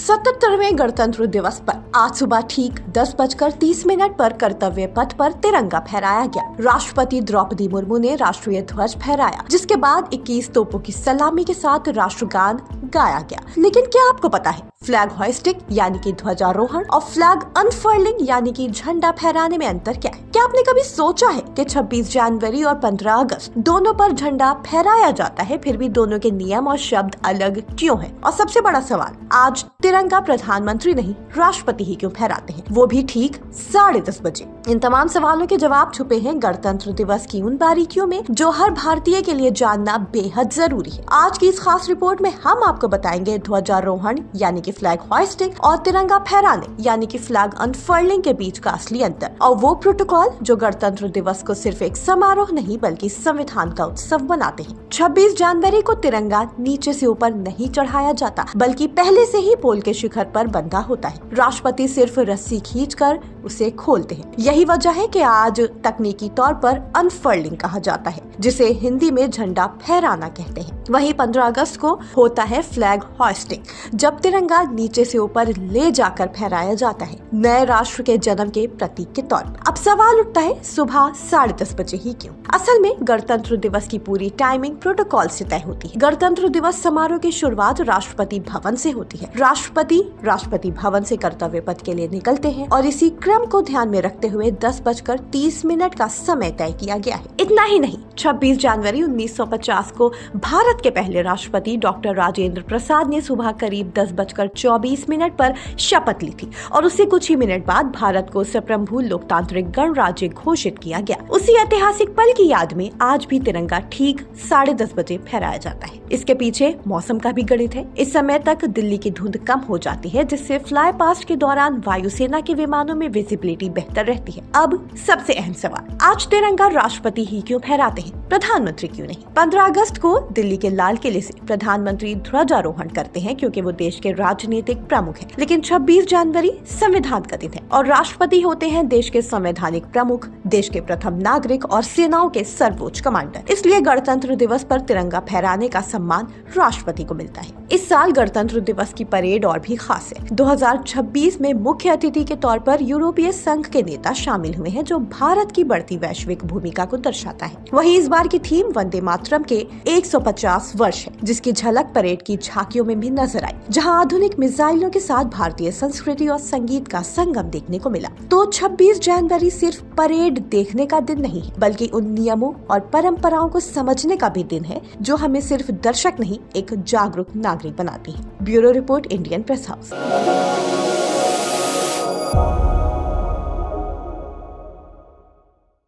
77वें गणतंत्र दिवस पर आज सुबह ठीक 10:30 पर कर्तव्य पथ पर तिरंगा फहराया गया। राष्ट्रपति द्रौपदी मुर्मू ने राष्ट्रीय ध्वज फहराया, जिसके बाद 21 तोपों की सलामी के साथ राष्ट्रगान गाया गया। लेकिन क्या आपको पता है, फ्लैग होइस्टिंग यानी कि ध्वजारोहण और फ्लैग अनफर्लिंग यानी कि झंडा फहराने में अंतर क्या है? क्या आपने कभी सोचा है कि 26 जनवरी और 15 अगस्त दोनों पर झंडा फहराया जाता है, फिर भी दोनों के नियम और शब्द अलग क्यों हैं? और सबसे बड़ा सवाल, आज तिरंगा प्रधानमंत्री नहीं राष्ट्रपति ही क्यों फहराते हैं, वो भी ठीक 10:30 बजे? इन तमाम सवालों के जवाब छुपे हैं गणतंत्र दिवस की उन बारीकियों में जो हर भारतीय के लिए जानना बेहद जरूरी है। आज की इस खास रिपोर्ट में हम आपको बताएंगे ध्वजारोहण यानी कि फ्लैग होइस्टिंग और तिरंगा फहराने यानी कि फ्लैग अनफर्लिंग के बीच का असली अंतर, और वो प्रोटोकॉल जो गणतंत्र दिवस को सिर्फ एक समारोह नहीं बल्कि संविधान का उत्सव बनाते हैं। 26 जनवरी को तिरंगा नीचे से ऊपर नहीं चढ़ाया जाता, बल्कि पहले से ही पोल के शिखर पर बंधा होता है। राष्ट्रपति सिर्फ रस्सी खींचकर उसे खोलते हैं। यही वजह है कि आज तकनीकी तौर पर अनफर्लिंग कहा जाता है, जिसे हिंदी में झंडा फहराना कहते हैं। वहीं 15 अगस्त को होता है फ्लैग होइस्टिंग, जब तिरंगा नीचे से ऊपर ले जाकर फहराया जाता है, नए राष्ट्र के जन्म के प्रतीक के तौर पर। अब सवाल उठता है, सुबह 10:30 बजे ही क्यों? असल में गणतंत्र दिवस की पूरी टाइमिंग प्रोटोकॉल से तय होती है। गणतंत्र दिवस समारोह की शुरुआत राष्ट्रपति भवन से होती है। राष्ट्रपति भवन से कर्तव्य पथ के लिए निकलते हैं और इसी क्रम को ध्यान में रखते हुए 10:30 का समय तय किया गया है। इतना ही नहीं, 26 जनवरी 1950 को भारत के पहले राष्ट्रपति डॉक्टर राजेंद्र प्रसाद ने सुबह करीब 10:24 पर शपथ ली थी और उससे कुछ ही मिनट बाद भारत को संप्रभु लोकतांत्रिक गणराज्य घोषित किया गया। उसी ऐतिहासिक पल की याद में आज भी तिरंगा ठीक 10:30 बजे फहराया जाता है। इसके पीछे मौसम का भी गणित है। इस समय तक दिल्ली की धुंध कम हो जाती है, जिससे फ्लाई पास्ट के दौरान वायुसेना के विमानों में विजिबिलिटी बेहतर रहती है। अब सबसे अहम सवाल, आज तिरंगा राष्ट्रपति ही क्यों फहराते हैं, प्रधानमंत्री क्यों नहीं? 15 अगस्त को दिल्ली के लाल किले से प्रधानमंत्री ध्वजारोहण करते हैं क्योंकि वो देश के राजनीतिक प्रमुख हैं। लेकिन 26 जनवरी संविधान का दिन है और राष्ट्रपति होते हैं देश के संवैधानिक प्रमुख, देश के प्रथम नागरिक और सेनाओं के सर्वोच्च कमांडर। इसलिए गणतंत्र दिवस पर तिरंगा फहराने का सम्मान राष्ट्रपति को मिलता है। इस साल गणतंत्र दिवस की परेड और भी खास है। 2026 में मुख्य अतिथि के तौर पर यूरोपीय संघ के नेता शामिल हुए हैं, जो भारत की बढ़ती वैश्विक भूमिका को दर्शाता है। वहीं इस बार की थीम वंदे मातरम के 150 वर्ष है, जिसकी झलक परेड की झांकियों में भी नजर आई, जहां आधुनिक मिसाइलों के साथ भारतीय संस्कृति और संगीत का संगम देखने को मिला। तो 26 जनवरी सिर्फ परेड देखने का दिन नहीं है, बल्कि उन नियमों और परंपराओं को समझने का भी दिन है जो हमें सिर्फ दर्शक नहीं, एक जागरूक नागरिक बनाती है। Bureau report, Indian press house.